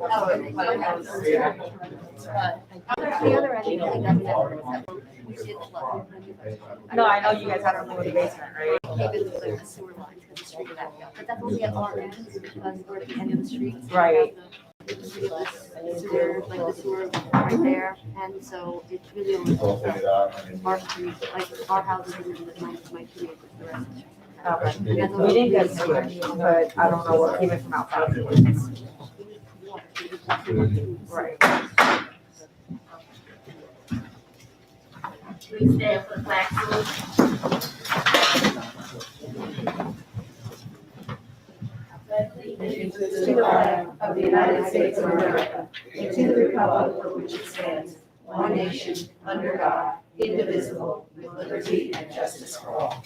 The other end, it doesn't have. We did flood. No, I know you guys had to remove the basement, right? Maybe it's like the sewer line to the street back up, but that's only at our end because we're at the end of the street. So Right. the sewer, like the sewer right there, and so it's really only our street, like our houses and my two neighbors, the rest of the street. Okay. We didn't get sewage, but I don't know what came in from outside. Right. Please stand for the flag To the flag of the United States of America, and to the republic for which it stands, one nation, under God, indivisible, with liberty and justice for all.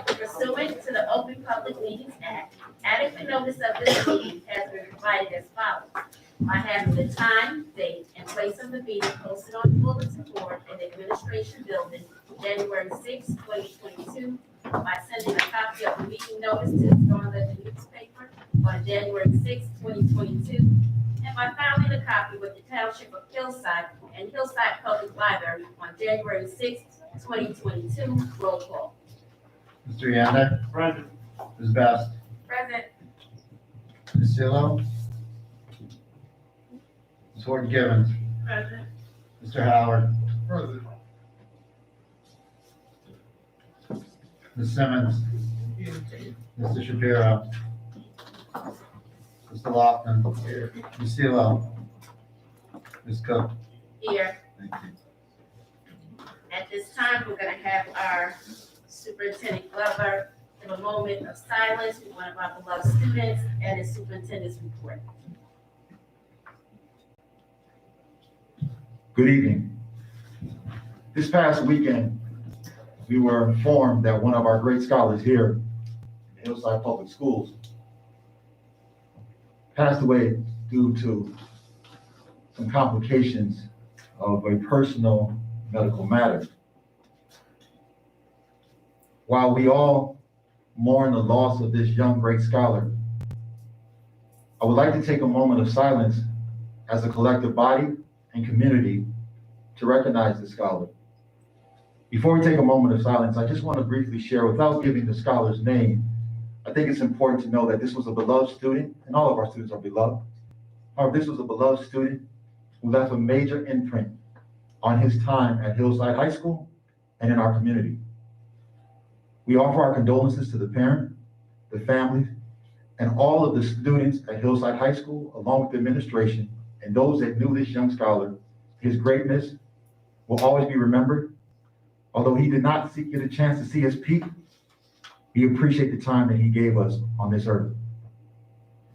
Pursuant to the Open Public Meetings Act, adequate notice of this meeting has been provided as follows. By having the time, date, and place of the meeting posted on the bulletin board in the administration building, January 6, 2022, by sending a copy of the meeting notice to the Northern newspaper on January 6, 2022, and by filing a copy with the Township of Hillside and Hillside Public Library on January 6, 2022. Roll call. Mr. Yannick? Present. Ms. Best? Present. Ms. Zillo? Ms. Horton-Givens? Present. Mr. Howard? Present. Ms. Simmons? Mr. Shapiro? Mr. Lofton? Ms. Zillo? Ms. Cook? Here. Thank you. At this time, we're gonna have our Superintendent Glover give a moment of silence for one of our beloved students and his superintendent's report. Good evening. This past weekend, we were informed that one of our great scholars here in Hillside Public Schools passed away due to some complications of a personal medical matter. While we all mourn the loss of this young, great scholar, I would like to take a moment of silence as a collective body and community to recognize the scholar. Before we take a moment of silence, I just want to briefly share, without giving the scholar's name, I think it's important to know that this was a beloved student, and all of our students are beloved. However, this was a beloved student who left a major imprint on his time at Hillside High School and in our community. We offer our condolences to the parent, the family, and all of the students at Hillside High School, along with the administration, and those that knew this young scholar. His greatness will always be remembered. Although he did not get a chance to see his peak, we appreciate the time that he gave us on this earth.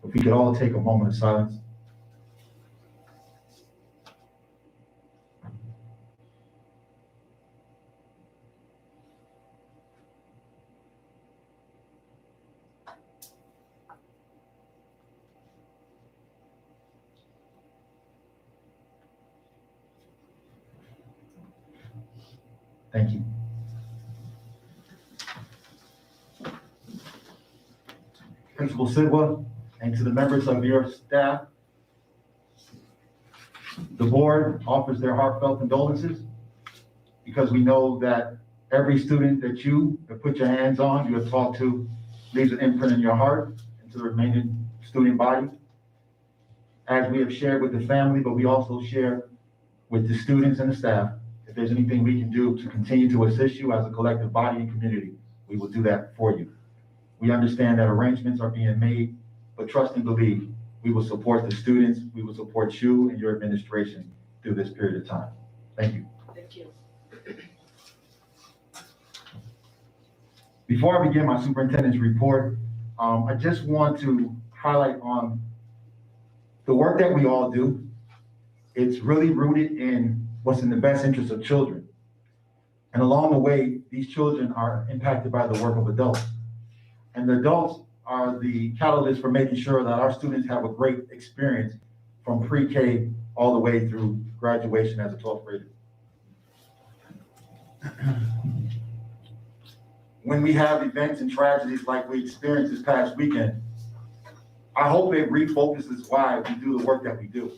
If we could all take a moment of silence. Thank you. Principal Sidwa, and to the members of your staff, the board offers their heartfelt condolences because we know that every student that you have put your hands on, you have talked to, leaves an imprint in your heart and to the remaining student body. As we have shared with the family, but we also share with the students and the staff, if there's anything we can do to continue to assist you as a collective body and community, we will do that for you. We understand that arrangements are being made, but trust and believe we will support the students, we will support you and your administration through this period of time. Thank you. Thank you. Before I begin my superintendent's report, I just want to highlight on the work that we all do. It's really rooted in what's in the best interest of children. And along the way, these children are impacted by the work of adults. And the adults are the catalyst for making sure that our students have a great experience from pre-K all the way through graduation as a 12th grader. when we have events and tragedies like we experienced this past weekend, I hope it refocuses why we do the work that we do.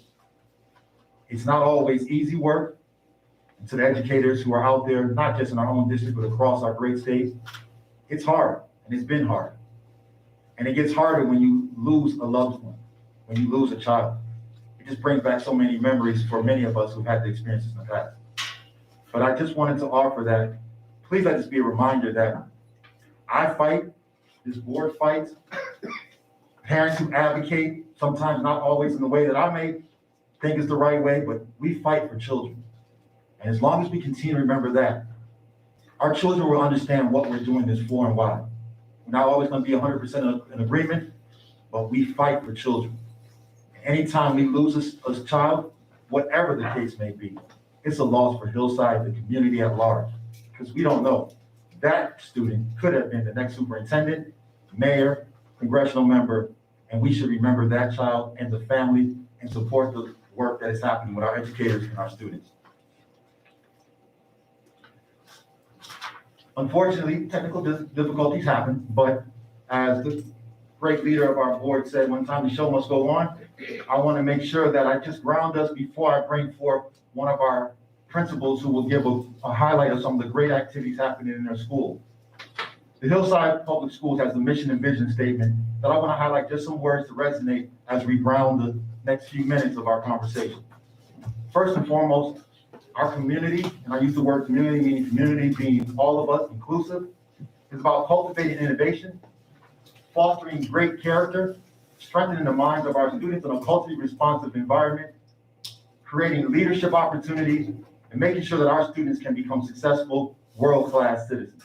It's not always easy work. And to the educators who are out there, not just in our own district, but across our great state, it's hard, and it's been hard. And it gets harder when you lose a loved one, when you lose a child. It just brings back so many memories for many of us who've had the experiences in the past. But I just wanted to offer that, please let this be a reminder that I fight, this board fights, parents who advocate, sometimes not always in the way that I may think is the right way, but we fight for children. And as long as we continue to remember that, our children will understand what we're doing this for and why. We're not always going to be 100% in agreement, but we fight for children. Anytime we lose a child, whatever the case may be, it's a loss for Hillside, the community at large, because we don't know. That student could have been the next superintendent, mayor, congressional member, and we should remember that child and the family and support the work that is happening with our educators and our students. Unfortunately, technical difficulties happen, but as the great leader of our board said one time, the show must go on. I want to make sure that I just ground us before I bring forth one of our principals who will give a highlight of some of the great activities happening in their school. The Hillside Public Schools has a mission and vision statement that I want to highlight just some words to resonate as we ground the next few minutes of our conversation. First and foremost, our community, and I use the word community, meaning community being all of us, inclusive, is about cultivating innovation, fostering great character, strengthening the minds of our students in a culturally responsive environment, creating leadership opportunities, and making sure that our students can become successful, world-class citizens.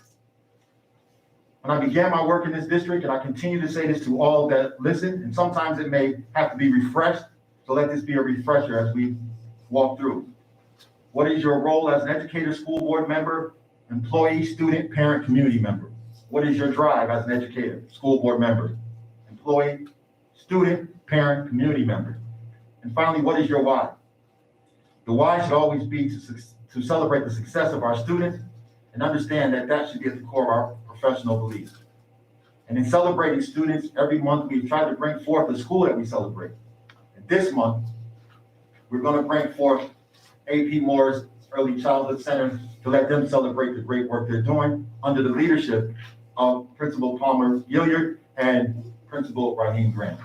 When I began my work in this district, and I continue to say this to all that listen, and sometimes it may have to be refreshed, so let this be a refresher as we walk through. What is your role as an educator, school board member, employee, student, parent, community member? What is your drive as an educator, school board member, employee, student, parent, community member? And finally, what is your why? The why should always be to celebrate the success of our students and understand that that should be at the core of our professional beliefs. And in celebrating students, every month we've tried to bring forth the school that we celebrate. And this month, we're going to bring forth AP Moore's Early Childhood Center to let them celebrate the great work they're doing under the leadership of Principal Palmer Gilliard and Principal Raheem Grant.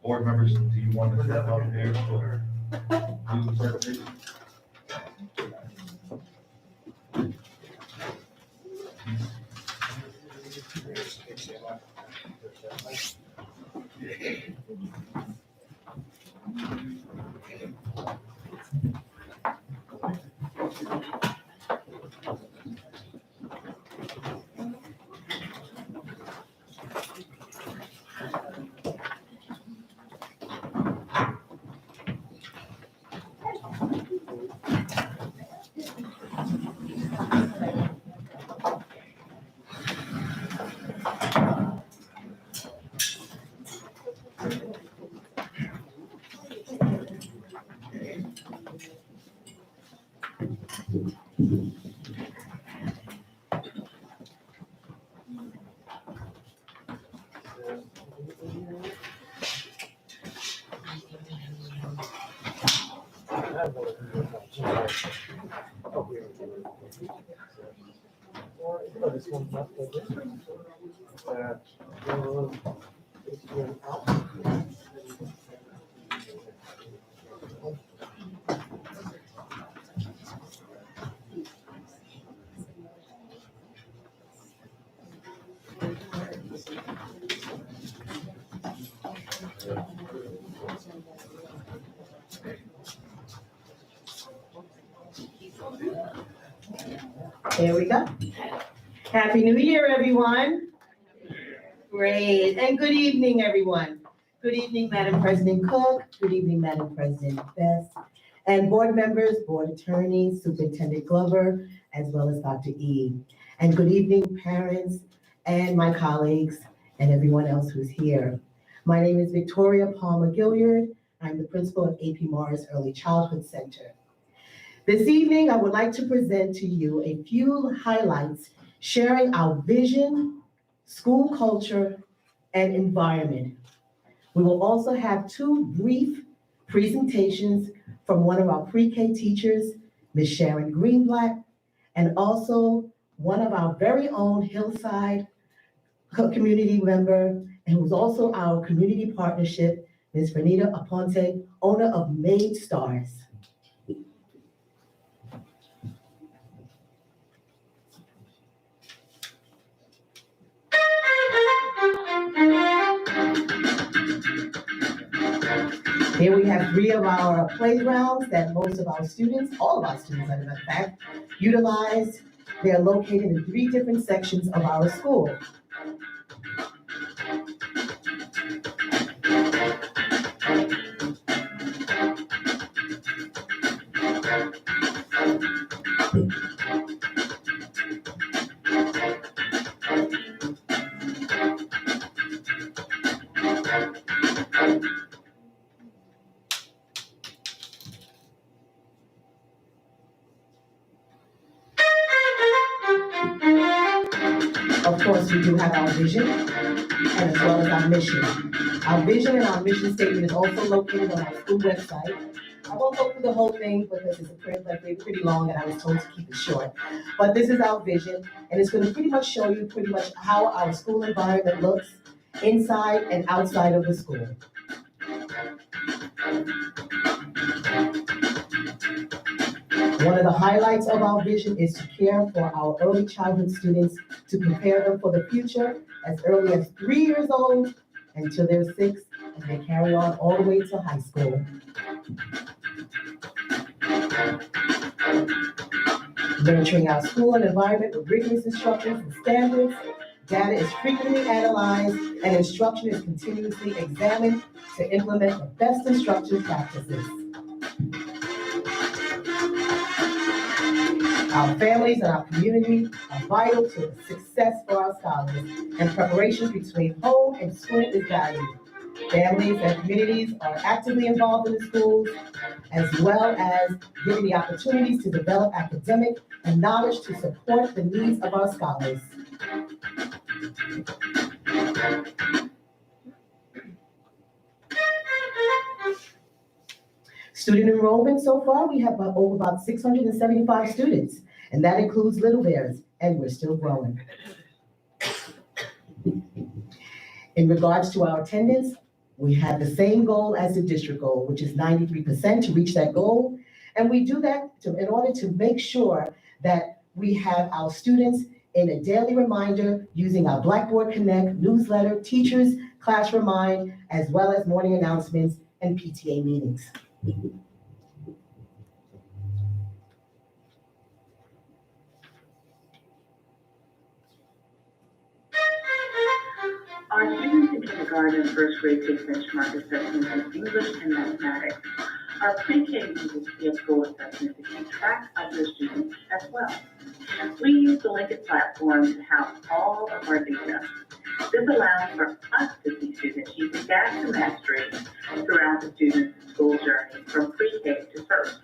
Board members, do you want to step up here for the certification? There we go. Happy New Year, everyone. Great, and good evening, everyone. Good evening, Madam President Cook. Good evening, Madam President Best, and board members, board attorneys, Superintendent Glover, as well as Dr. E. And good evening, parents and my colleagues and everyone else who's here. My name is Victoria Palmer Gilliard. I'm the principal of AP Morris Early Childhood Center. This evening, I would like to present to you a few highlights sharing our vision, school culture, and environment. We will also have two brief presentations from one of our pre-K teachers, Ms. Sharon Greenblatt, and also one of our very own Hillside community member, and who's also our community partnership, Ms. Renita Aponte, owner of Made Stars. Here we have three of our playgrounds that most of our students, all of our students, as a matter of fact, utilize. They are located in three different sections of our school. Of course, we do have our vision and as well as our mission. Our vision and our mission statement is also located on our school website. I won't go through the whole thing because it's pretty long and I was told to keep it short. But this is our vision, and it's going to pretty much show you pretty much how our school environment looks inside and outside of the school. One of the highlights of our vision is to care for our early childhood students, to prepare them for the future as early as 3 years old until they're 6, and they carry on all the way to high school. Nurturing our school and environment with rigorous instructions and standards. Data is frequently analyzed and instruction is continuously examined to implement the best instruction practices. Our families and our community are vital to the success for our scholars, and preparation between home and school is valued. Families and communities are actively involved in the schools, as well as given the opportunities to develop academic and knowledge to support the needs of our scholars. Student enrollment so far, we have over about 675 students, and that includes Little Bears, and we're still growing. In regards to our attendance, we have the same goal as the district goal, which is 93% to reach that goal. And we do that in order to make sure that we have our students in a daily reminder using our Blackboard Connect newsletter, teachers, class remind, as well as morning announcements and PTA meetings. Our students in kindergarten and first grade take benchmark assessments in English and mathematics. Our pre-K uses goal assessments to keep track of their students as well. We use the Lincoln platform to house all of our data. This allows for us to see students achieving gaps in mastery throughout the student's school journey from pre-K to first.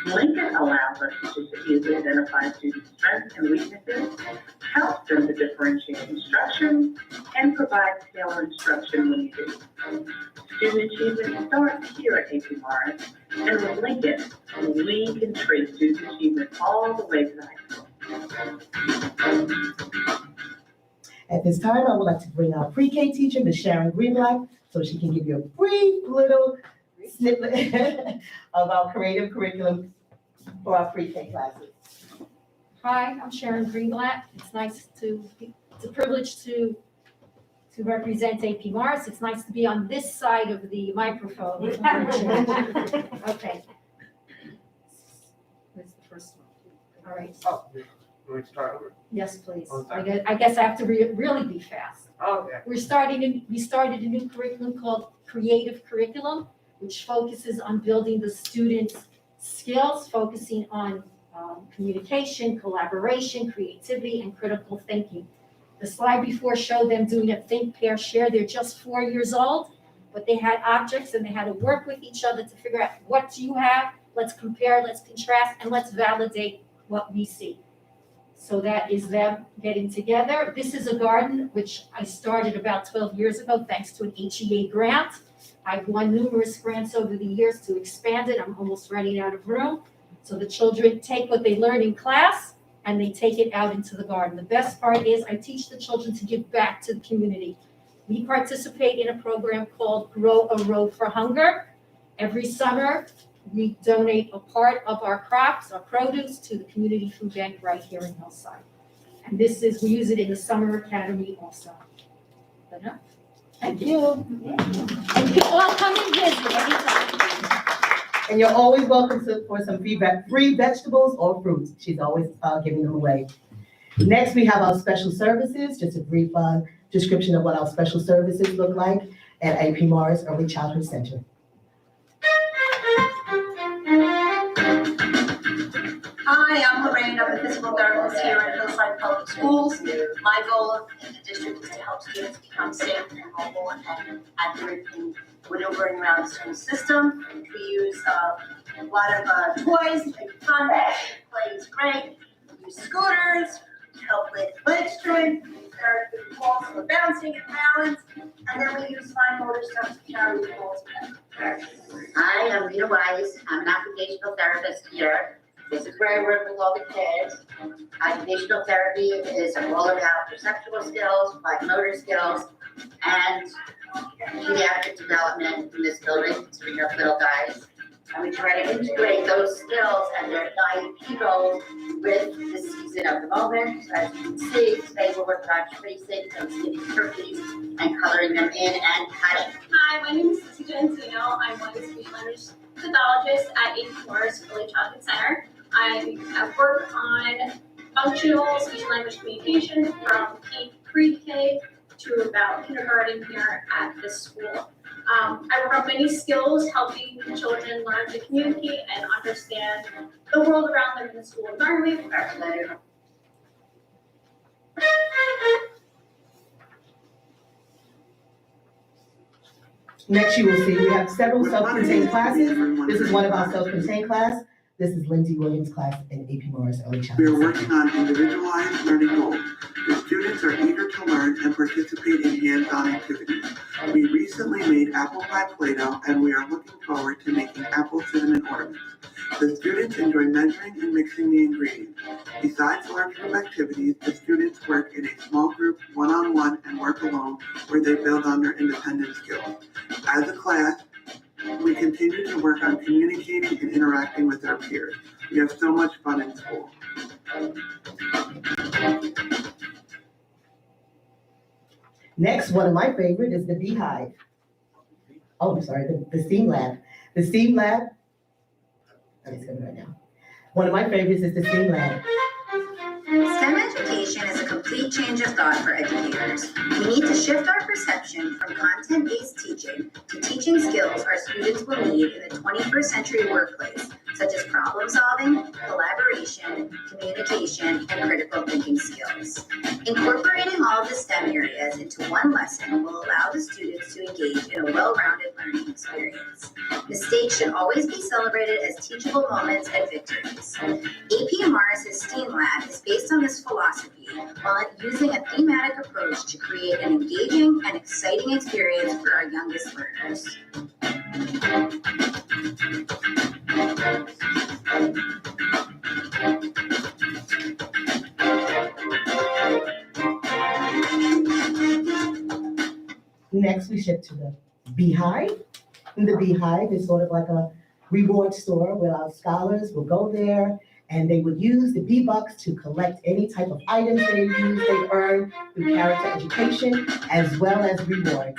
Lincoln allows our teachers to easily identify students' strengths and weaknesses, helps them to differentiate instruction, and provides tailored instruction when needed. Student achievement starts here at AP Morris, and with Lincoln, we can trace student achievement all the way to high school. At this time, I would like to bring our pre-K teacher, Ms. Sharon Greenblatt, so she can give you a brief little snippet of our creative curriculum for our pre-K classes. Hi, I'm Sharon Greenblatt. It's a privilege to represent AP Morris. It's nice to be on this side of the microphone. Okay. Where's the first one? All right. Can we start over? Yes, please. Okay. I guess I have to really be fast. Okay. We started a new curriculum called Creative Curriculum, which focuses on building the students' skills, focusing on communication, collaboration, creativity, and critical thinking. The slide before showed them doing a think, pair, share. They're just 4 years old, but they had objects and they had to work with each other to figure out, what do you have? Let's compare, let's contrast, and let's validate what we see. So that is them getting together. This is a garden which I started about 12 years ago, thanks to an HEA grant. I've won numerous grants over the years to expand it. I'm almost running out of room. So the children take what they learn in class and they take it out into the garden. The best part is I teach the children to give back to the community. We participate in a program called Grow a Road for Hunger. Every summer, we donate a part of our crops, our produce, to the community food bank right here in Hillside. And we use it in the summer academy also. But no, Thank you. and you all come and visit anytime. And you're always welcome for some feedback, free vegetables or fruits. She's always giving them away. Next, we have our special services, just a brief description of what our special services look like at AP Morris Early Childhood Center. Hi, I'm Lorraine. I'm a physical therapist here at Hillside Public Schools. My goal in the district is to help students become safe and mobile and accurate in maneuvering around the school system. We use a lot of toys to make fun. Play is great. We use scooters to help with leg strength. We encourage the balls for bouncing and balance. And then we use fine motor stuff to carry the balls back. Hi, I'm Rita Wise. I'm an occupational therapist here. This is where I work with all the kids. Occupational therapy is all about perceptual skills, fine motor skills, and pediatric development in this building, so we have little guys. And we try to integrate those skills and their IEP goals with the season of the moment. As you can see, today we're working on tracing and skinning turkeys and coloring them in and cutting. Hi, my name is Lucy Gentino. I'm one speech language pathologist at AP Morris Early Childhood Center. I work on functional speech and language communication from pre-K to about kindergarten here at this school. I work on many skills, helping children learn to communicate and understand the world around them in the school environment. Next, you will see we have several self-contained classes. This is one of our self-contained class. This is Lindsay Williams' class in AP Morris Early Childhood. We are working on individualized learning goals. The students are eager to learn and participate in hands-on activities. We recently made apple pie Play-Doh, and we are looking forward to making apple cinnamon ornaments. The students enjoy measuring and mixing the ingredients. Besides large group activities, the students work in a small group, one-on-one, and work alone, where they build on their independent skills. As a class, we continue to work on communicating and interacting with our peers. We have so much fun in school. Next, one of my favorite is the Beehive. Oh, I'm sorry, the STEAM Lab. The STEAM Lab, it's coming right now. One of my favorites is the STEAM Lab. STEM education is a complete change of thought for educators. We need to shift our perception from content-based teaching to teaching skills our students will need in the 21st century workplace, such as problem solving, collaboration, communication, and critical thinking skills. Incorporating all of the STEM areas into one lesson will allow the students to engage in a well-rounded learning experience. Mistakes should always be celebrated as teachable moments and victories. AP Morris's STEAM Lab is based on this philosophy while using a thematic approach to create an engaging and exciting experience for our youngest learners. Next, we shift to the Beehive. And the Beehive is sort of like a reward store where our scholars will go there and they would use the B-Bucks to collect any type of items they earn through character education as well as rewards.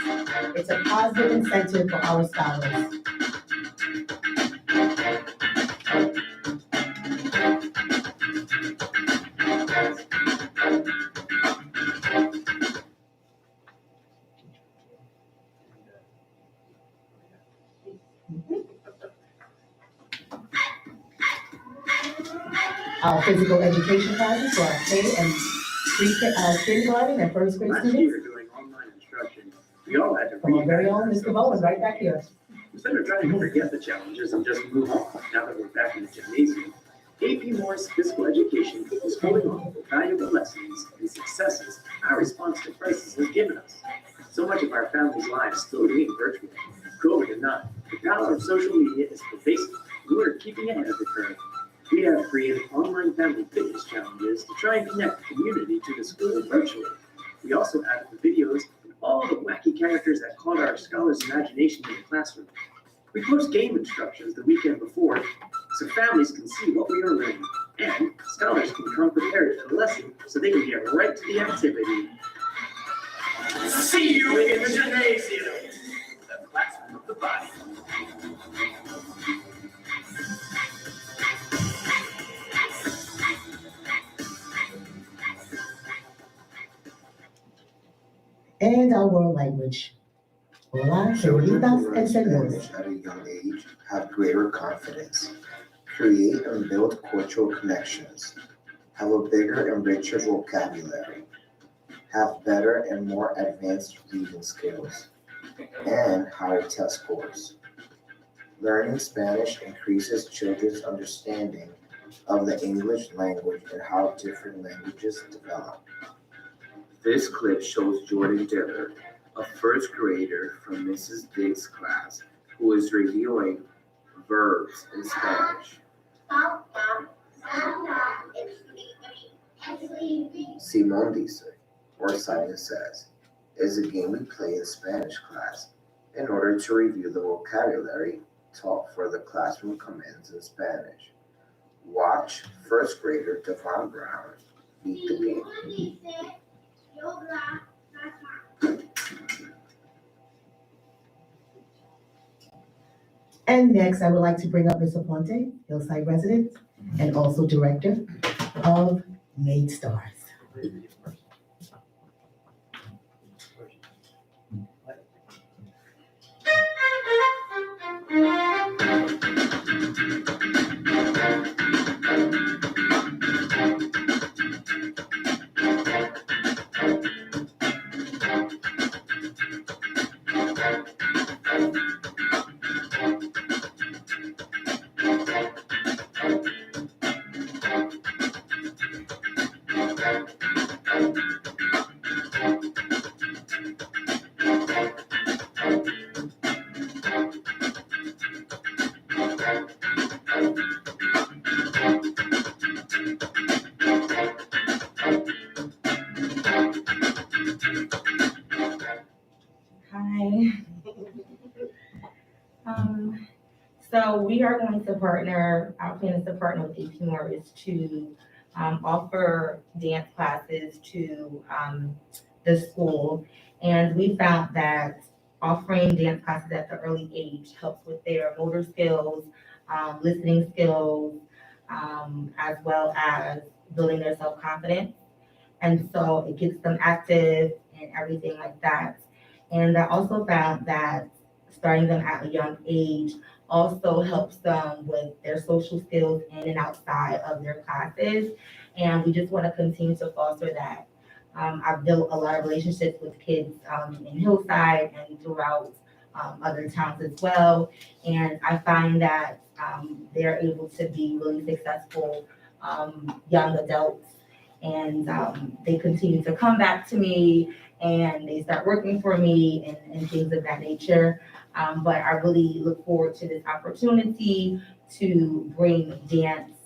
It's a positive incentive for our scholars. our physical education classes for our K and kindergarten and first grade Last students. year, doing online instruction, we all had to From our very own Mr. Bowen, right back here. Instead of trying to forget the challenges and just move on, now that we're back in the gymnasium, AP Moore's physical education is holding on to the valuable lessons and successes our response to crisis has given us. So much of our family's lives still being virtual. COVID or not, the power of social media is pervasive, and we're keeping ahead of the curve. We have created online family fitness challenges to try and connect the community to the school virtually. We also added the videos and all the wacky characters that caught our scholars' imagination in the classroom. We post game instructions the weekend before, so families can see what we are learning, and scholars can come prepared for the lesson so they can get right to the activity. See you in the gymnasium, the classroom of the body. And our world language. Hola, Children señoritas who and learn señores. Spanish at a young age have greater confidence, create and build cultural connections, have a bigger and richer vocabulary, have better and more advanced reading skills, and higher test scores. Learning Spanish increases children's understanding of the English language and how different languages develop. This clip shows Jordan Dillard, a first grader from Mrs. Diggs' class, who is reviewing verbs in Spanish. Simón dice, or Simon says, is a game we play in Spanish class in order to review the vocabulary taught for the classroom commands in Spanish. Watch first grader Devon Brown beat the game. And next, I would like to bring up Ms. Aponte, Hillside resident, and also director of Made Stars. Hi. So we are going to partner, our plan is to partner with AP Morris to offer dance classes to the school. And we found that offering dance classes at the early age helps with their motor skills, listening skills, as well as building their self-confidence. And so it gets them active and everything like that. And I also found that starting them at a young age also helps them with their social skills in and outside of their classes. And we just want to continue to foster that. I've built a lot of relationships with kids in Hillside and throughout other towns as well. And I find that they're able to be really successful young adults. And they continue to come back to me and they start working for me and things of that nature. But I really look forward to this opportunity to bring dance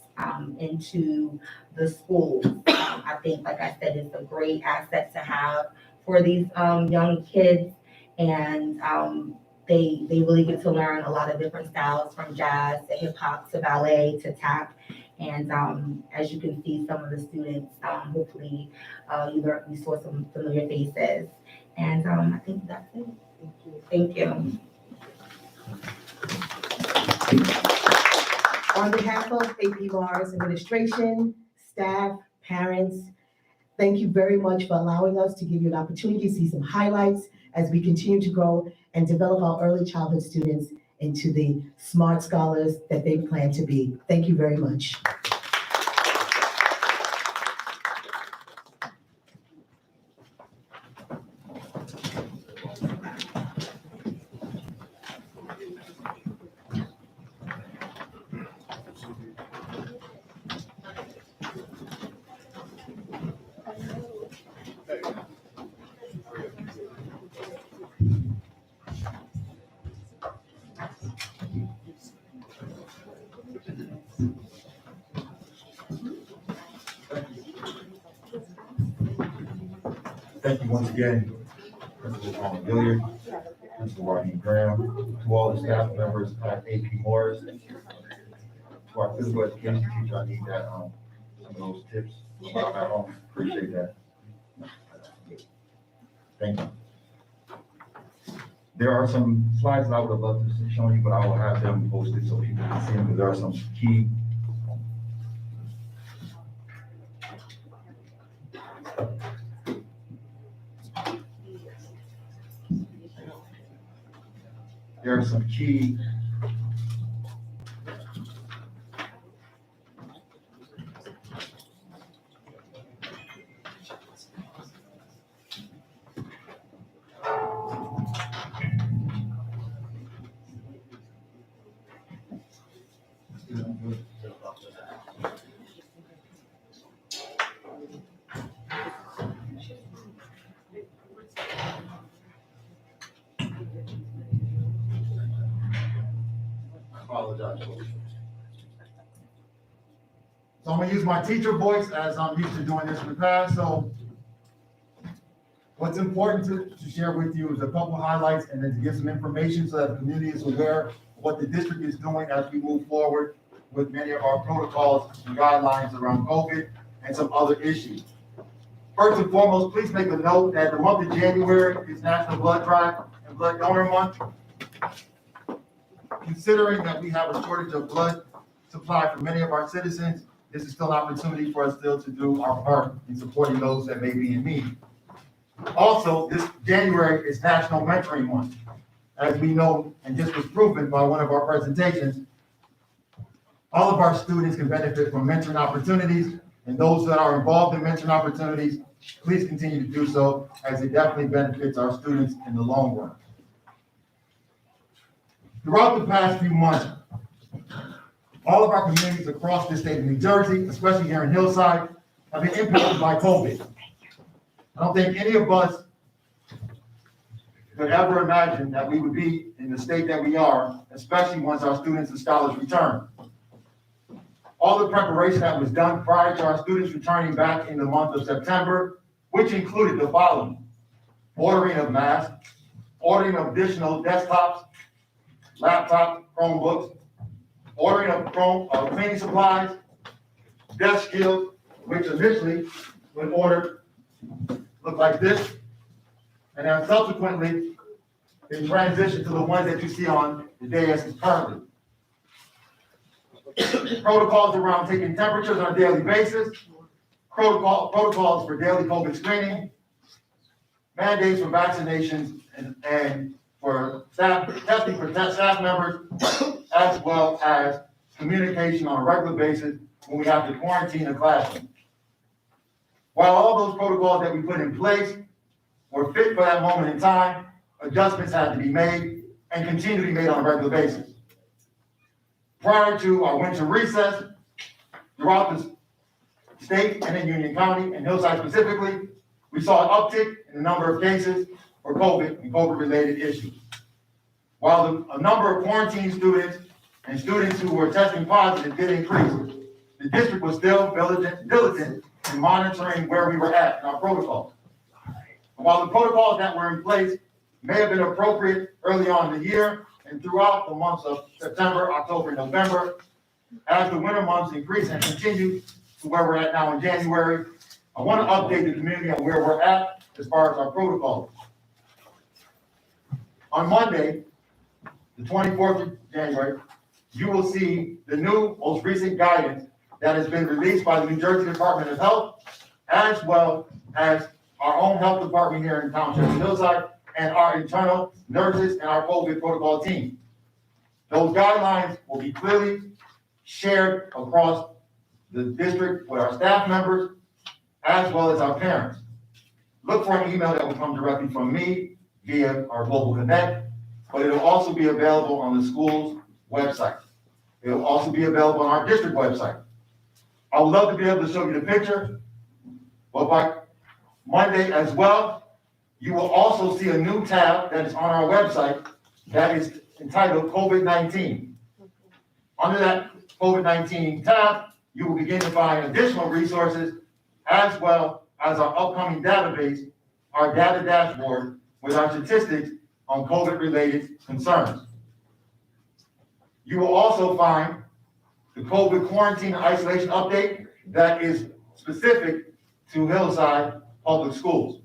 into the schools. I think, like I said, it's a great asset to have for these young kids. And they really get to learn a lot of different styles, from jazz to hip hop to ballet to tap. And as you can see, some of the students, hopefully, you saw some familiar faces. And I think that's it. Thank you. On behalf of AP Mars administration, staff, parents, thank you very much for allowing us to give you an opportunity to see some highlights as we continue to grow and develop our early childhood students into the smart scholars that they plan to be. Thank you very much. Thank you once again, Principal Colin Gilliard, Principal Rodney Graham, to all the staff members at AP Morris, to our physical education teacher, I need that, some of those tips about at home, appreciate that. Thank you. There are some slides that I would have loved to show you, but I will have them posted so people can see them, because there are some key. There are some key apologize. So I'm gonna use my teacher voice as I'm used to doing this in the past. So what's important to share with you is a couple highlights and then to give some information so that the community is aware of what the district is doing as we move forward with many of our protocols and guidelines around COVID and some other issues. First and foremost, please make a note that the month of January is National Blood Drive and Blood Donor Month. Considering that we have a shortage of blood supply for many of our citizens, this is still an opportunity for us still to do our part in supporting those that may be in need. Also, this January is National Mentoring Month. As we know, and just was proven by one of our presentations, all of our students can benefit from mentoring opportunities, and those that are involved in mentoring opportunities, please continue to do so, as it definitely benefits our students in the long run. Throughout the past few months, all of our communities across the state of New Jersey, especially here in Hillside, have been impacted by COVID. I don't think any of us could ever imagine that we would be in the state that we are, especially once our students and scholars return. All the preparation that was done prior to our students returning back in the month of September, which included the following: ordering of masks, ordering of additional desktops, laptops, Chromebooks, ordering of cleaning supplies, desk skills, which initially, when ordered, looked like this, and then subsequently, they transitioned to the ones that you see on the dais currently. Protocols around taking temperatures on a daily basis, protocols for daily COVID screening, mandates for vaccinations, and for testing for staff members, as well as communication on a regular basis when we have to quarantine a classroom. While all those protocols that we put in place were fit for that moment in time, adjustments had to be made and continue to be made on a regular basis. Prior to our winter recess, throughout the state and in Union County and Hillside specifically, we saw an uptick in the number of cases for COVID and COVID-related issues. While a number of quarantine students and students who were testing positive did increase, the district was still diligent in monitoring where we were at in our protocols. While the protocols that were in place may have been appropriate early on in the year and throughout the months of September, October, and November, as the winter months increase and continue to where we're at now in January, I want to update the community on where we're at as far as our protocols. On Monday, the 24th of January, you will see the new, most recent guidance that has been released by the New Jersey Department of Health, as well as our own health department here in Township of Hillside, and our internal nurses and our COVID protocol team. Those guidelines will be clearly shared across the district with our staff members, as well as our parents. Look for an email that will come directly from me via our Global Connect, but it'll also be available on the school's website. It'll also be available on our district website. I would love to be able to show you the picture, but by Monday as well, you will also see a new tab that is on our website that is entitled COVID-19. Under that COVID-19 tab, you will begin to find additional resources as well as our upcoming database our data dashboard with our statistics on COVID-related concerns. You will also find the COVID quarantine and isolation update that is specific to Hillside Public Schools.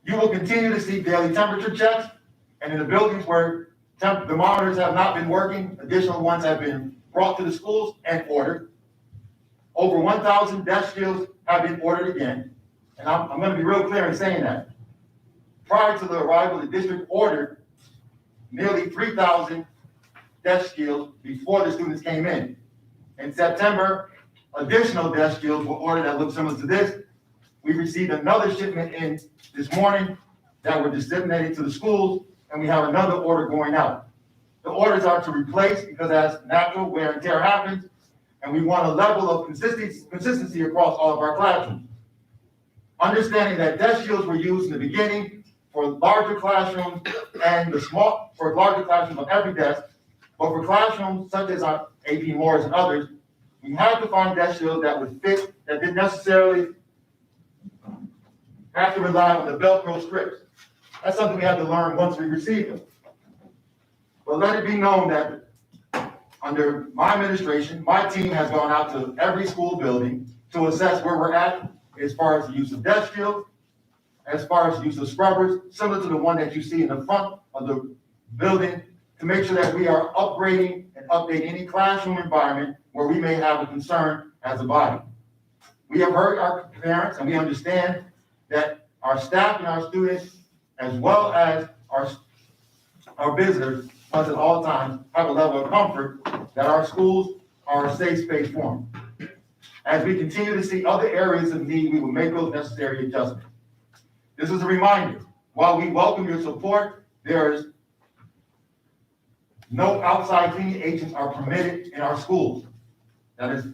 You will continue to see daily temperature checks, and in the buildings where the monitors have not been working, additional ones have been brought to the schools and ordered. Over 1,000 desk shields have been ordered again, and I'm going to be real clear in saying that. Prior to the arrival, the district ordered nearly 3,000 desk shields before the students came in. In September, additional desk shields were ordered that look similar to this. We received another shipment in this morning that were disseminated to the schools, and we have another order going out. The orders are to replace because as natural wear and tear happens, and we want a level of consistency across all of our classrooms. Understanding that desk shields were used in the beginning for larger classrooms and for larger classrooms on every desk, but for classrooms such as our AP Morris and others, we had to find desk shields that would fit, that didn't necessarily have to rely on the Velcro strips. That's something we had to learn once we received them. But let it be known that under my administration, my team has gone out to every school building to assess where we're at as far as the use of desk shields, as far as the use of scrubbers, similar to the one that you see in the front of the building, to make sure that we are upgrading and updating any classroom environment where we may have a concern as a body. We have heard our parents and we understand that our staff and our students, as well as our visitors, must at all times have a level of comfort that our schools are a safe space for them. As we continue to see other areas of need, we will make those necessary adjustments. This is a reminder, while we welcome your support, there's no outside cleaning agents are permitted in our schools. That is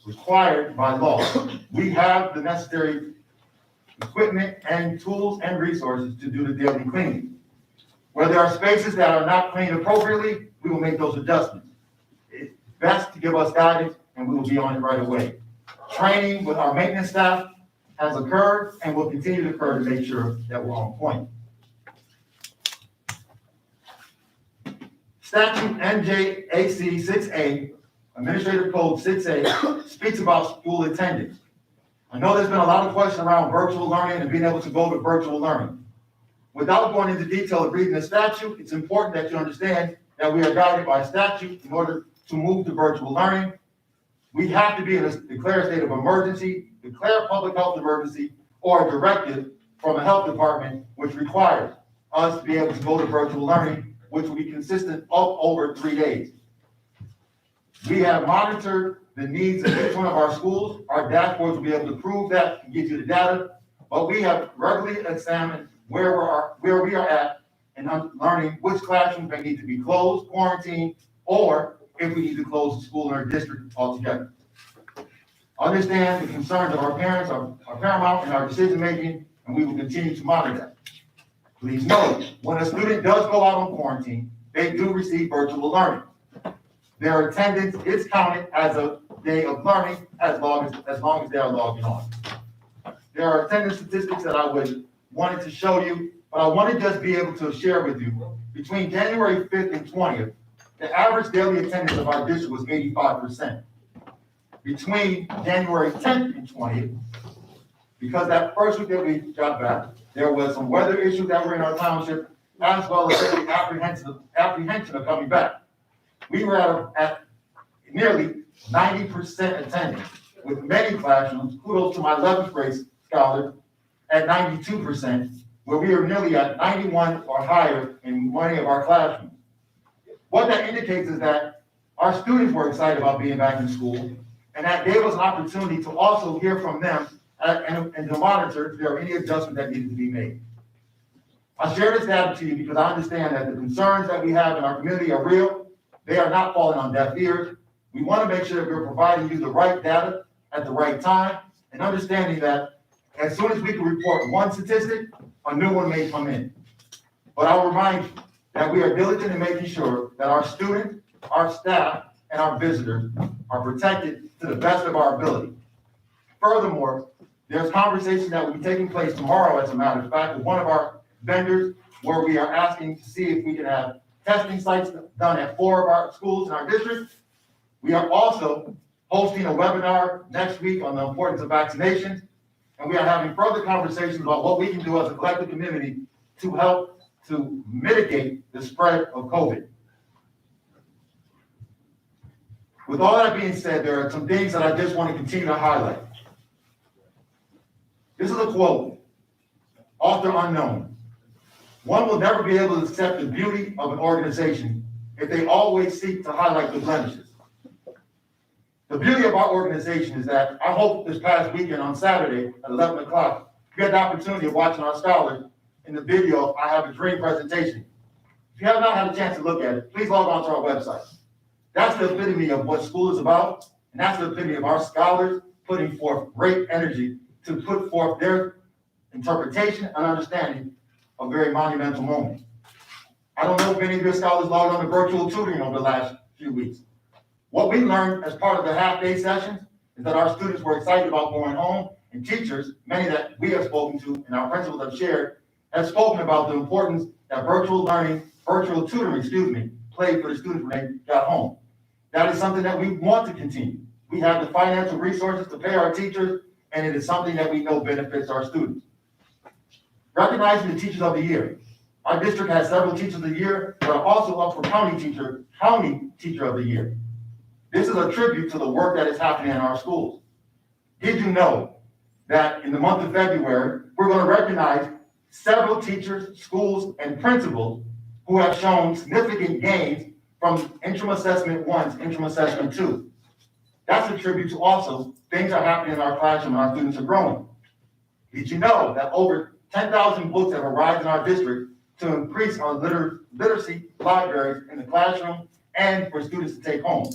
required by law. We have the necessary equipment and tools and resources to do the daily cleaning. Where there are spaces that are not cleaned appropriately, we will make those adjustments. It's best to give us guidance and we will be on it right away. Training with our maintenance staff has occurred and will continue to occur to make sure that we're on point. Statute NJAC 6A, Administrative Code 6A, speaks about school attendance. I know there's been a lot of questions around virtual learning and being able to go to virtual learning. Without going into detail of reading the statute, it's important that you understand that we are guided by statute in order to move to virtual learning. We have to be in a declared state of emergency, declare public health emergency, or a directive from a health department, which requires us to be able to go to virtual learning, which will be consistent of over 3 days. We have monitored the needs of each one of our schools. Our dashboards will be able to prove that and give you the data, but we have regularly examined where we are at and learning which classrooms may need to be closed, quarantined, or if we need to close the school in our district altogether. Understand the concerns of our parents are paramount in our decision-making, and we will continue to monitor that. Please note, when a student does go out on quarantine, they do receive virtual learning. Their attendance is counted as a day of learning as long as they are logging on. There are attendance statistics that I wanted to show you, but I want to just be able to share with you. Between January 5th and 20th, the average daily attendance of our district was 85%. Between January 10th and 20th, because that first week that we got back, there was some weather issues that were in our township, as well as the apprehension of coming back. We were at nearly 90% attendance, with many classrooms, kudos to my 11th grade scholars, at 92%, where we are nearly at 91 or higher in many of our classrooms. What that indicates is that our students were excited about being back in school, and that gave us an opportunity to also hear from them and to monitor if there are any adjustments that needed to be made. I share this data to you because I understand that the concerns that we have in our community are real. They are not falling on deaf ears. We want to make sure that we're providing you the right data at the right time, and understanding that as soon as we can report one statistic, a new one may come in. But I'll remind you that we are diligent in making sure that our students, our staff, and our visitors are protected to the best of our ability. Furthermore, There's conversation that will be taking place tomorrow, as a matter of fact, with one of our vendors, where we are asking to see if we can have testing sites done at 4 of our schools in our district. We are also hosting a webinar next week on the importance of vaccinations. And we are having further conversations about what we can do as a collective community to help to mitigate the spread of COVID. With all that being said, there are some things that I just want to continue to highlight. This is a quote, author unknown. One will never be able to accept the beauty of an organization if they always seek to highlight the blemishes. The beauty of our organization is that I hope this past weekend on Saturday at 11 o'clock, you had the opportunity of watching our scholars in the video, I Have a Dream presentation. If you have not had a chance to look at it, please log on to our website. That's the epitome of what school is about, and that's the epitome of our scholars putting forth great energy to put forth their interpretation and understanding of a very monumental moment. I don't know if any of your scholars logged on to virtual tutoring over the last few weeks. What we learned as part of the half-day sessions is that our students were excited about going home, and teachers, many that we have spoken to and our principals have shared, have spoken about the importance that virtual tutoring, played for the students when they got home. That is something that we want to continue. We have the financial resources to pay our teachers, and it is something that we know benefits our students. Recognizing the Teachers of the Year. Our district has several Teachers of the Year, but are also up for County Teacher of the Year. This is a tribute to the work that is happening in our schools. Did you know that in the month of February, we're going to recognize several teachers, schools, and principals who have shown significant gains from interim assessment 1 to interim assessment 2. That's a tribute to also things are happening in our classroom and our students are growing. Did you know that over 10,000 books have arrived in our district to increase our literacy libraries in the classroom and for students to take home?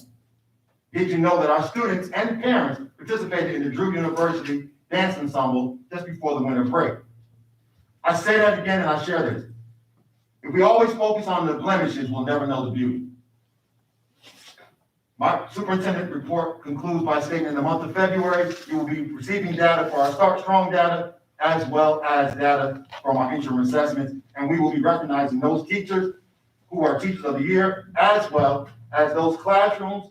Did you know that our students and parents participated in the Drew University Dance Ensemble just before the winter break? I say that again and I share this. If we always focus on the blemishes, we'll never know the beauty. My superintendent report concludes by stating in the month of February, you will be receiving data for our Start Strong data, as well as data from our interim assessments, and we will be recognizing those teachers who are Teachers of the Year, as well as those classrooms,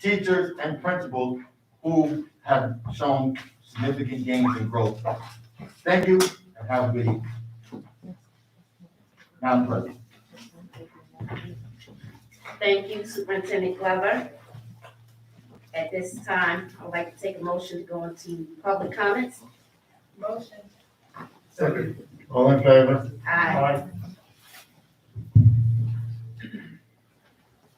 teachers, and principals who have shown significant gains in growth. Thank you, and have a good evening. Madam President. Thank you, Superintendent Glover. At this time, I'd like to take a motion to go into public comments. Motion. Second. All in favor? Aye.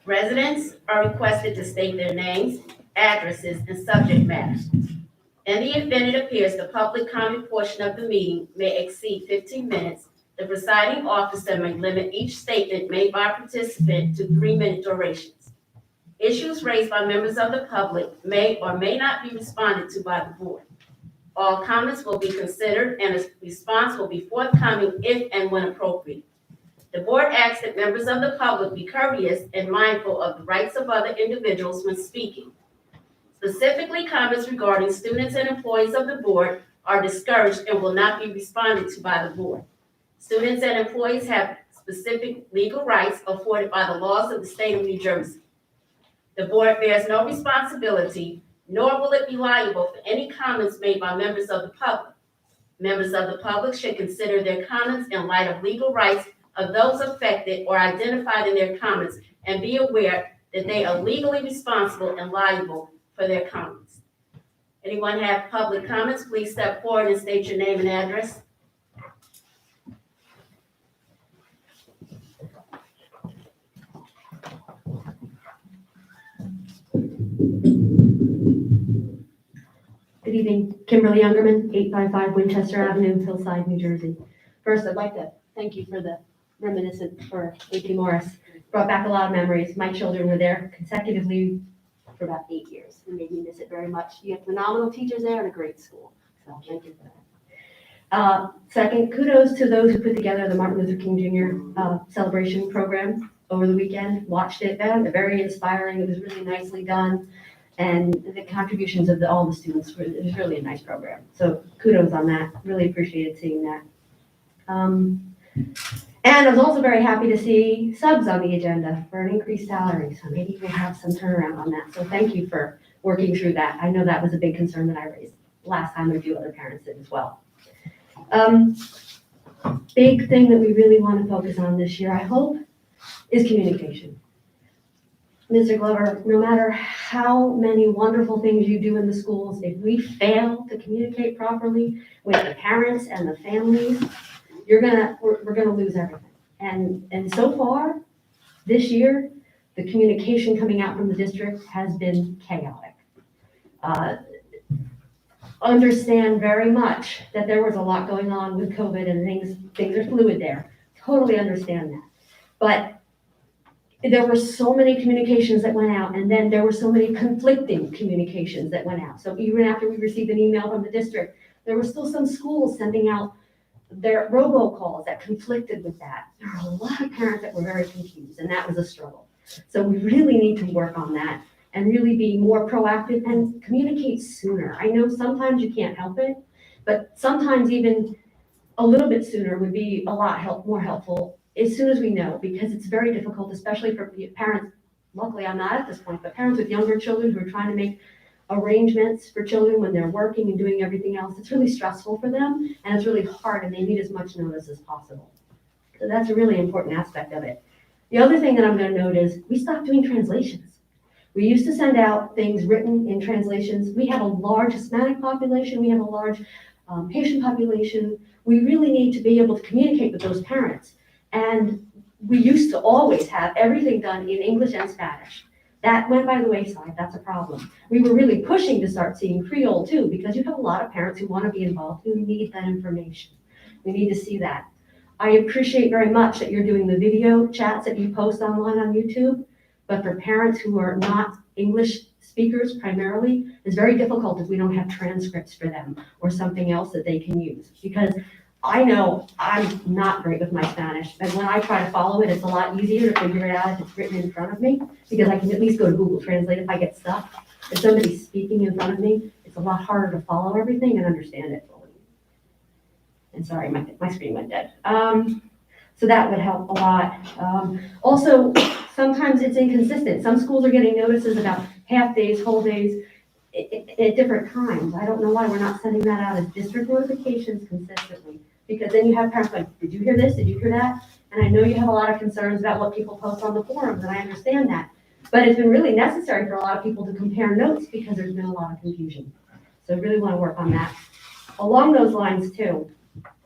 Residents are requested to state their names, addresses, and subject matter. In the event it appears the public comment portion of the meeting may exceed 15 minutes, the presiding officer may limit each statement made by a participant to 3-minute durations. Issues raised by members of the public may or may not be responded to by the board. All comments will be considered and a response will be forthcoming if and when appropriate. The board asks that members of the public be courteous and mindful of the rights of other individuals when speaking. Specifically, comments regarding students and employees of the board are discouraged and will not be responded to by the board. Students and employees have specific legal rights afforded by the laws of the state of New Jersey. The board bears no responsibility, nor will it be liable for any comments made by members of the public. Members of the public should consider their comments in light of legal rights of those affected or identified in their comments and be aware that they are legally responsible and liable for their comments. Anyone have public comments, please step forward and state your name and address. Good evening, Kimberly Youngerman, 855 Winchester Avenue, Hillside, New Jersey. First, I'd like to thank you for the reminiscent for AP Morris. Brought back a lot of memories. My children were there consecutively for about 8 years and made me miss it very much. You have phenomenal teachers there and a great school, so thank you for that. Second, kudos to those who put together the Martin Luther King Jr. Celebration program over the weekend. Watched it, found it very inspiring. It was really nicely done. and the contributions of all the students. It was really a nice program. So kudos on that. Really appreciated seeing that. And I was also very happy to see subs on the agenda for an increased salary. So maybe we'll have some turnaround on that. So thank you for working through that. I know that was a big concern that I raised last time, a few other parents did as well. Big thing that we really want to focus on this year, I hope, is communication. Mr. Glover, no matter how many wonderful things you do in the schools, if we fail to communicate properly with the parents and the families, we're gonna lose everything. And so far, this year, the communication coming out from the district has been chaotic. Understand very much that there was a lot going on with COVID and things are fluid there. Totally understand that. But there were so many communications that went out, and then there were so many conflicting communications that went out. So even after we received an email from the district, there were still some schools sending out their robocalls that conflicted with that. There were a lot of parents that were very confused, and that was a struggle. So we really need to work on that and really be more proactive and communicate sooner. I know sometimes you can't help it, but sometimes even a little bit sooner would be a lot more helpful as soon as we know, because it's very difficult, especially for parents. Luckily, I'm not at this point, but parents with younger children who are trying to make arrangements for children when they're working and doing everything else, it's really stressful for them, and it's really hard, and they need as much notice as possible. So that's a really important aspect of it. The other thing that I'm going to note is we stopped doing translations. We used to send out things written in translations. We have a large Hispanic population. We have a large Haitian population. We really need to be able to communicate with those parents. And we used to always have everything done in English and Spanish. That went by the wayside. That's a problem. We were really pushing to start seeing Creole too, because you have a lot of parents who want to be involved, who need that information. We need to see that. I appreciate very much that you're doing the video chats that you post online on YouTube, but for parents who are not English speakers primarily, it's very difficult if we don't have transcripts for them or something else that they can use. Because I know I'm not great with my Spanish, and when I try to follow it, it's a lot easier to figure it out if it's written in front of me, because I can at least go to Google Translate if I get stuck. If somebody's speaking in front of me, it's a lot harder to follow everything and understand it fully. And sorry, my screen went dead. So that would help a lot. Also, sometimes it's inconsistent. Some schools are getting notices about half days, whole days, at different times. I don't know why we're not sending that out as district notifications consistently, because then you have parents like, did you hear this? Did you hear that? And I know you have a lot of concerns about what people post on the forums, and I understand that. But it's been really necessary for a lot of people to compare notes because there's been a lot of confusion. So I really want to work on that. Along those lines too,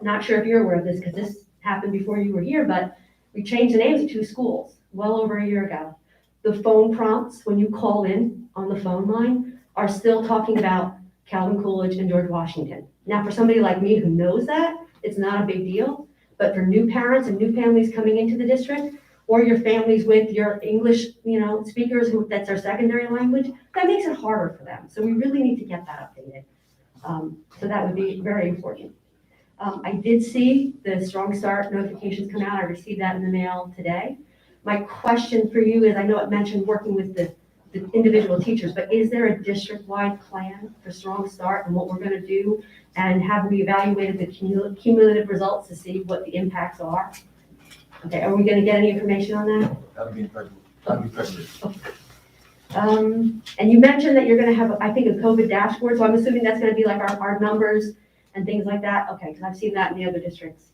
not sure if you're aware of this because this happened before you were here, but we changed the names of 2 schools well over a year ago. The phone prompts when you call in on the phone line are still talking about Calvin Coolidge and George Washington. Now, for somebody like me who knows that, it's not a big deal, but for new parents and new families coming into the district, or your families with your English, speakers who that's their secondary language, that makes it harder for them. So we really need to get that updated. So that would be very important. I did see the Strong Start notifications come out. I received that in the mail today. My question for you is, I know it mentioned working with the individual teachers, but is there a district-wide plan for Strong Start and what we're going to do? And have we evaluated the cumulative results to see what the impacts are? Okay, are we going to get any information on that? That'll be February. And you mentioned that you're going to have, I think, a COVID dashboard, so I'm assuming that's going to be like our numbers and things like that? Okay, because I've seen that in the other districts.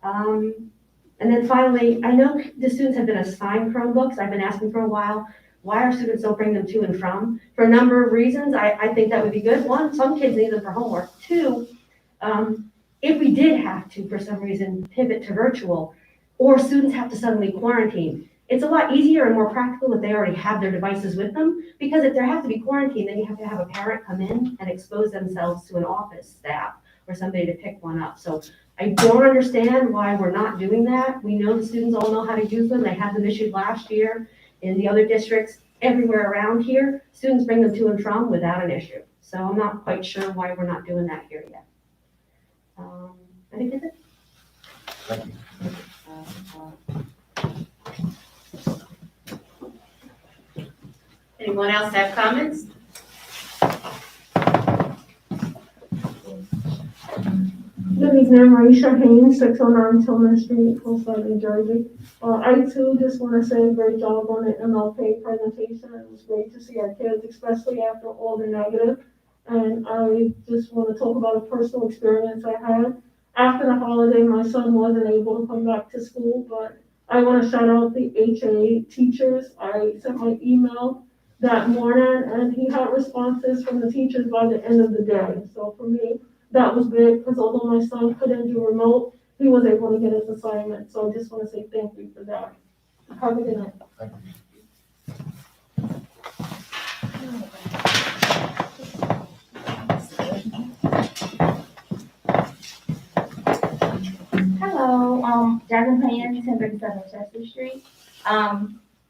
And then finally, I know the students have been assigned Chromebooks. I've been asking for a while, why our students don't bring them to and from? For a number of reasons, I think that would be good. One, some kids need them for homework. 2, if we did have to, for some reason, pivot to virtual, or students have to suddenly quarantine, it's a lot easier and more practical if they already have their devices with them, because if they have to be quarantined, then you have to have a parent come in and expose themselves to an office staff or somebody to pick one up. So I don't understand why we're not doing that. We know the students all know how to use them. They had them issued last year in the other districts everywhere around here. Students bring them to and from without an issue. So I'm not quite sure why we're not doing that here yet. I think that's it. Thank you. Anyone else have comments? Good evening, Marisha Haynes, 609 Tillman Street, Hillside, New Jersey. I too just want to say great job on the MLK presentation. It was great to see our kids, especially after all the negative. And I just want to talk about a personal experience I had. After the holiday, my son wasn't able to come back to school, but I want to shout out the HA teachers. I sent my email that morning and he had responses from the teachers by the end of the day. So for me, that was good because although my son couldn't do remote, he was able to get his assignment. So I just want to say thank you for that. Have a good night. Thank you. Hello, Jasmine Payne, 1037 Chester Street.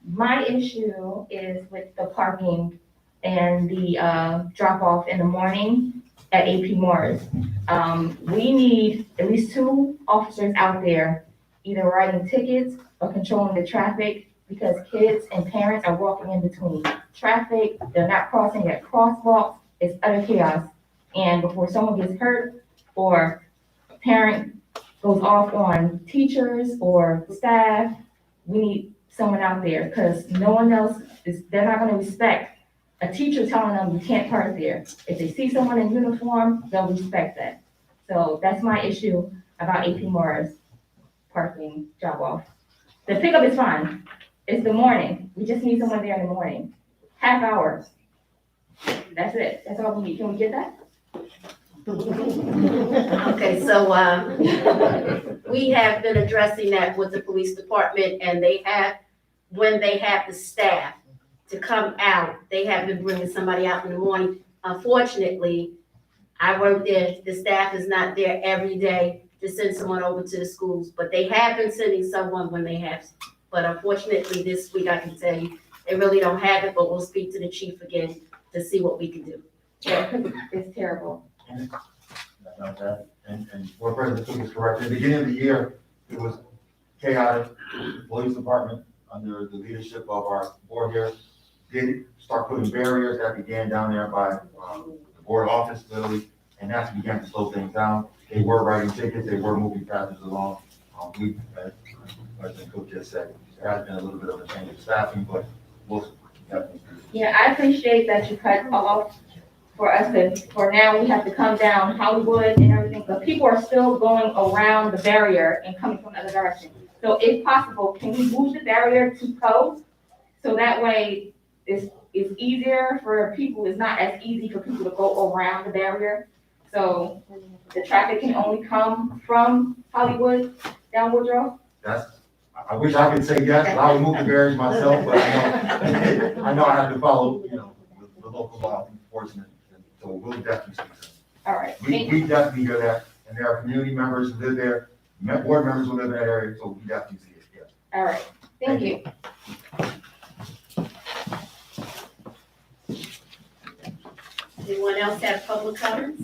My issue is with the parking and the drop off in the morning at AP Morris. We need at least 2 officers out there, either writing tickets or controlling the traffic, because kids and parents are walking in between traffic, they're not crossing at crosswalks, it's utter chaos. And before someone gets hurt or a parent goes off on teachers or staff, we need someone out there, because no one else they're not gonna respect a teacher telling them you can't park there. If they see someone in uniform, they'll respect that. So that's my issue about AP Morris parking drop off. The pickup is fine. It's the morning. We just need someone there in the morning. Half hour. That's it. That's all we need. Can we get that? Okay, so, we have been addressing that with the police department, and they have, when they have the staff to come out, they have been bringing somebody out in the morning. Unfortunately, I work there, the staff is not there every day to send someone over to the schools, but they have been sending someone when they have. But unfortunately, this week, I can tell you, they really don't have it, but we'll speak to the chief again to see what we can do. Yeah, it's terrible. And what President Cook is correct, in the beginning of the year, it was chaotic. The police department, under the leadership of our board here, did start putting barriers that began down there by the board office, literally, and that began to slow things down. They were writing tickets, they were moving passengers along. We, as President Cook just said, there has been a little bit of a change in staffing, but we'll definitely. Yeah, I appreciate that you cut off for us for now, we have to come down Hollywood and everything, but people are still going around the barrier and coming from the other direction. So if possible, can we move the barrier to Poe? So that way it's easier for people, it's not as easy for people to go around the barrier. So the traffic can only come from Hollywood down Woodrow? I wish I could say yes, I would move the barriers myself, but I know I have to follow, the local law enforcement. So we'll definitely see that. All right. We definitely hear that, and there are community members who live there, board members who live in that area, so we definitely see it, yes. All right, thank you. Anyone else have public comments?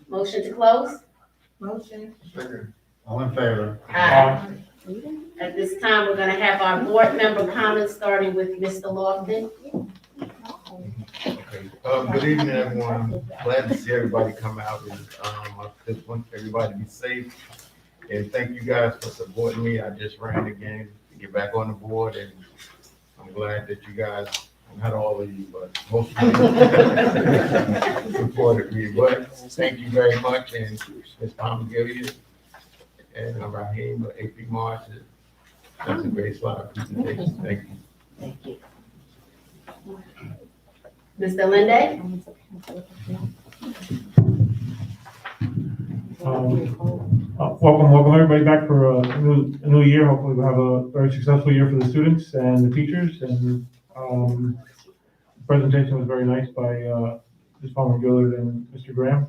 Motion to close? Motion. All in favor? Aye. At this time, we're gonna have our board member comments, starting with Mr. Lofton. Okay. Good evening, everyone. Glad to see everybody come out, and I just want everybody to be safe. And thank you guys for supporting me. I just ran again to get back on the board, and I'm glad that you guys, not all of you, but most of you supported me. But thank you very much, and Ms. Thomas Gilliard and Raheem, AP March. That's a great slide presentation. Thank you. Thank you. Mr. Linday? Welcome everybody back for a new year. Hopefully we'll have a very successful year for the students and the teachers. And the presentation was very nice by Ms. Palmer Gillard and Mr. Graham.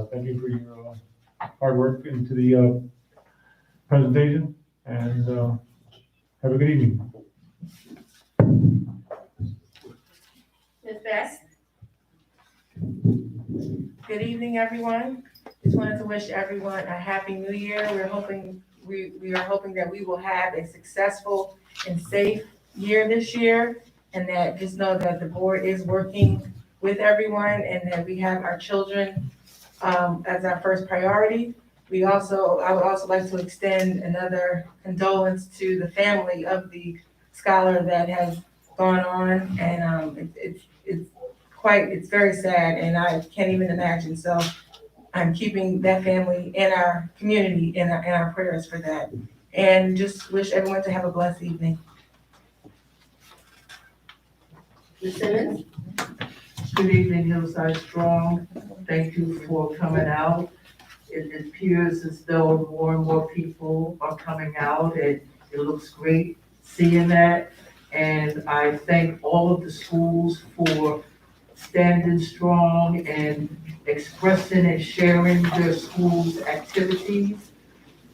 Thank you for your hard work into the presentation, and have a good evening. Ms. Best? Good evening, everyone. Just wanted to wish everyone a happy new year. We are hoping that we will have a successful and safe year this year, and that just know that the board is working with everyone and that we have our children as our first priority. I would also like to extend another condolence to the family of the scholar that has gone on, and it's very sad, and I can't even imagine. So I'm keeping that family and our community in our prayers for that, and just wish everyone to have a blessed evening. Ms. Simmons? Good evening, Hillside Strong. Thank you for coming out. It appears as though more and more people are coming out, and it looks great seeing that. And I thank all of the schools for standing strong and expressing and sharing their schools' activities.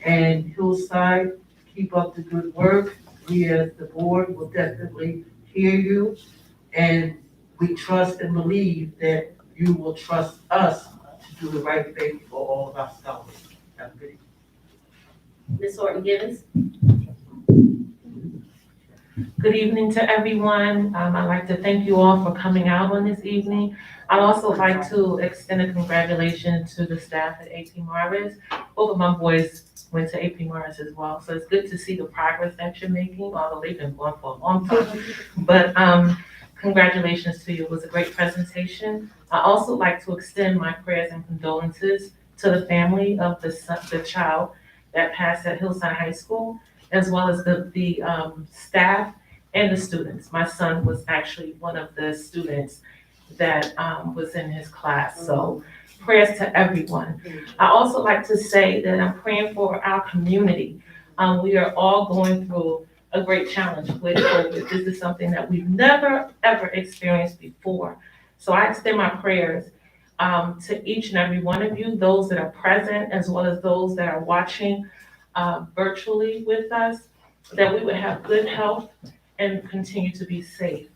And Hillside, keep up the good work. We as the board will definitely hear you. And we trust and believe that you will trust us to do the right thing for all of our scholars. Have a good evening. Ms. Horton Givens? Good evening to everyone. I'd like to thank you all for coming out on this evening. I'd also like to extend a congratulations to the staff at AP Morris. Both of my boys went to AP Morris as well, so it's good to see the progress that you're making, although they've been going for a long time. But congratulations to you. It was a great presentation. I also like to extend my prayers and condolences to the family of the child that passed at Hillside High School, as well as the staff and the students. My son was actually one of the students that was in his class. So prayers to everyone. I also like to say that I'm praying for our community. We are all going through a great challenge with COVID. This is something that we've never, ever experienced before. So I extend my prayers to each and every one of you, those that are present, as well as those that are watching virtually with us, that we would have good health and continue to be safe.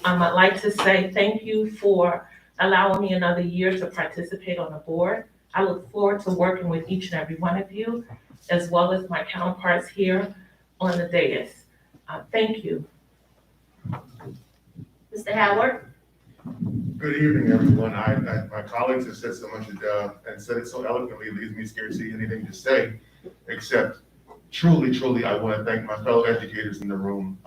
I'd like to say thank you for allowing me another year to participate on the board. I look forward to working with each and every one of you, as well as my counterparts here on the dais. Thank you. Mr. Howard? Good evening, everyone. My colleagues have said so much and said it so eloquently, it leaves me scared to see anything to say, except truly, I want to thank my fellow educators in the room.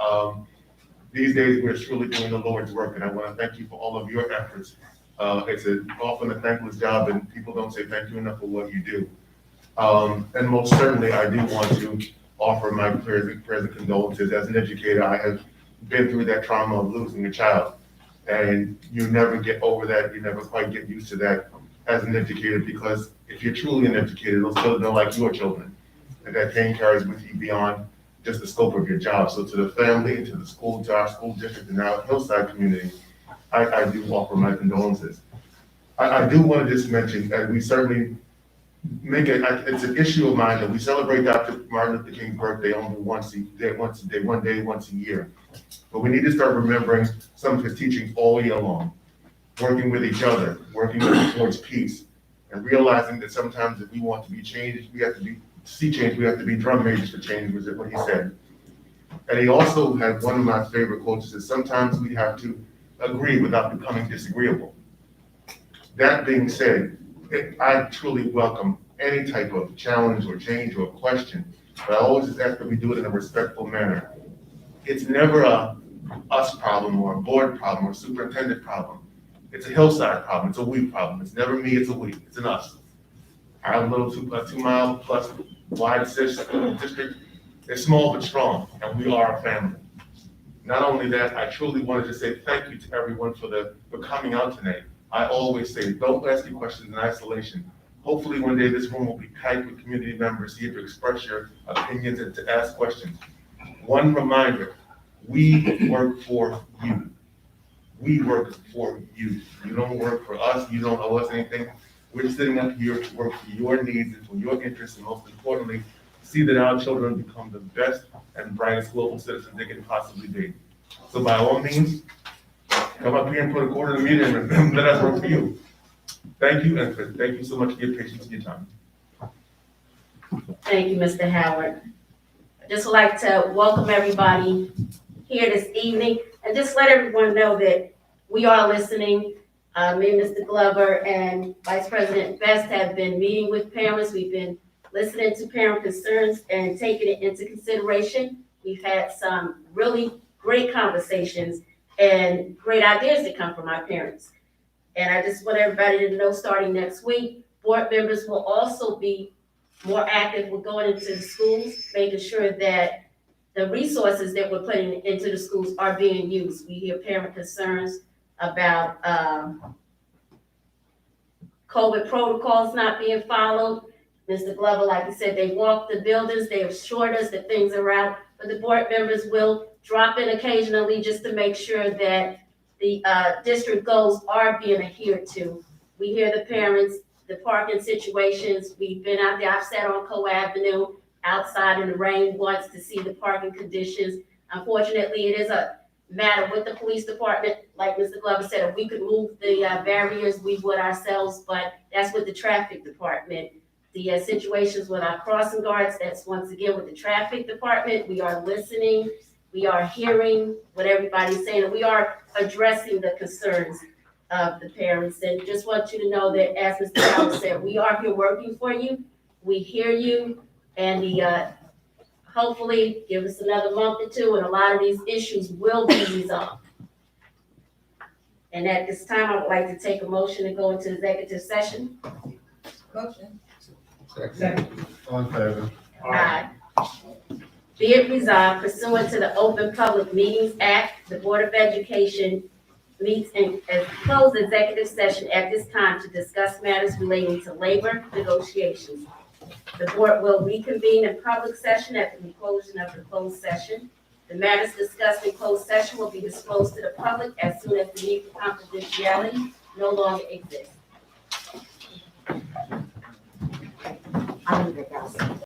These days, we're truly doing the Lord's work, and I want to thank you for all of your efforts. It's often a thankless job, and people don't say thank you enough for what you do. And most certainly, I do want to offer my prayers and condolences. As an educator, I have been through that trauma of losing a child, and you never get over that. You never quite get used to that as an educator, because if you're truly an educator, those children are like your children, and that pain carries with you beyond just the scope of your job. So to the family, to the school, to our school district, and our Hillside community, I do offer my condolences. I do want to just mention that we certainly it's an issue of mine that we celebrate Dr. Martin Luther King's birthday only once a year. But we need to start remembering some of his teachings all year long, working with each other, working towards peace, and realizing that sometimes if we want to be changed, we have to be drum majors for change, was what he said. And he also had one of my favorite quotes is sometimes we have to agree without becoming disagreeable. That being said, I truly welcome any type of challenge or change or question, but I always just ask that we do it in a respectful manner. It's never a us problem or a board problem or a superintendent problem. It's a Hillside problem, it's a we problem. It's never me, it's a we, it's an us. Our little 2 mile plus wide district is small but strong, and we are a family. Not only that, I truly wanted to say thank you to everyone for coming out tonight. I always say, don't ask your questions in isolation. Hopefully one day this room will be packed with community members here to express your opinions and to ask questions. One reminder, we work for you. We work for you. You don't work for us, you don't owe us anything. We're sitting up here to work for your needs and for your interests, and most importantly, see that our children become the best and brightest global citizens they can possibly be. So by all means, come up here and put a quarter in the meeting and let us work for you. Thank you, and thank you so much for your patience and your time. Thank you, Mr. Howard. I'd just like to welcome everybody here this evening and just let everyone know that we are listening. Me and Mr. Glover and Vice President Best have been meeting with parents. We've been listening to parent concerns and taking it into consideration. We've had some really great conversations and great ideas that come from our parents. And I just want everybody to know, starting next week, board members will also be more active with going into the schools, making sure that the resources that we're putting into the schools are being used. We hear parent concerns about COVID protocols not being followed. Mr. Glover, like you said, they walked the buildings, they assured us that things are out, but the board members will drop in occasionally just to make sure that the district goals are being adhered to. We hear the parents, the parking situations. We've been out there, I've sat on Co Avenue outside in the rain once to see the parking conditions. Unfortunately, it is a matter with the police department. Like Mr. Glover said, if we could move the barriers, we would ourselves, but that's with the traffic department. The situations with our crossing guards, that's once again with the traffic department. We are listening, we are hearing what everybody's saying, and we are addressing the concerns of the parents. And just want you to know that, as Mr. Howard said, we are here working for you. We hear you, and hopefully give us another month or two, and a lot of these issues will be resolved. And at this time, I would like to take a motion to go into executive session. Motion. Second. All in favor? Aye. Be it resolved pursuant to the Open Public Meetings Act, the Board of Education meets in a closed executive session at this time to discuss matters relating to labor negotiations. The board will reconvene in public session at the conclusion of the closed session. The matters discussed in closed session will be disclosed to the public as soon as the need for confidentiality no longer exists. I'll leave it, guys.